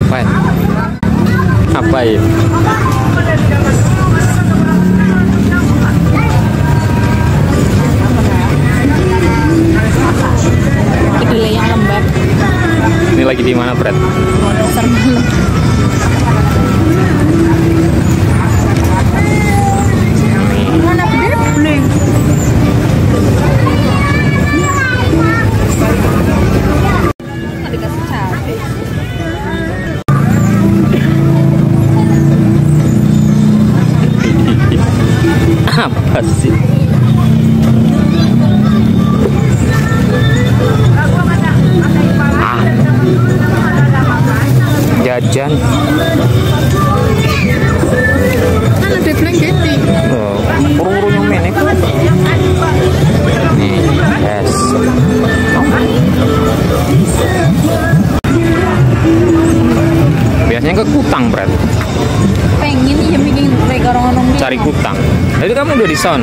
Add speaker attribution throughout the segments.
Speaker 1: Ngapain? Ngapain?
Speaker 2: Kedelai yang lembab.
Speaker 1: Ini lagi di mana, Brad?
Speaker 2: Pasar malam. Mana bener beli? Nggak dikasih cabai.
Speaker 1: Apa sih? Jajan.
Speaker 2: Kan ada blanketti.
Speaker 1: Urung-urung yang menek. Nih, yes. Biasanya ke Kutang, Brad.
Speaker 2: Pengen ya bikin mereka orang-orang
Speaker 1: Cari Kutang. Jadi kamu udah di son.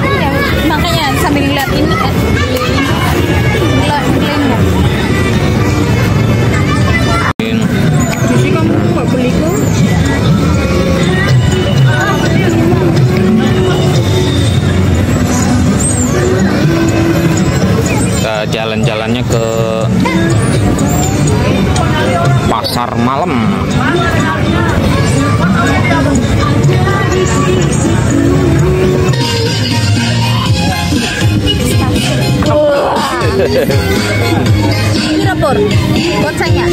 Speaker 2: Iya, makanya sambil ngeliat ini ngeliat jadi kamu nggak beli kok?
Speaker 1: Kita jalan-jalannya ke pasar malam.
Speaker 2: Ini rapor, konsenya.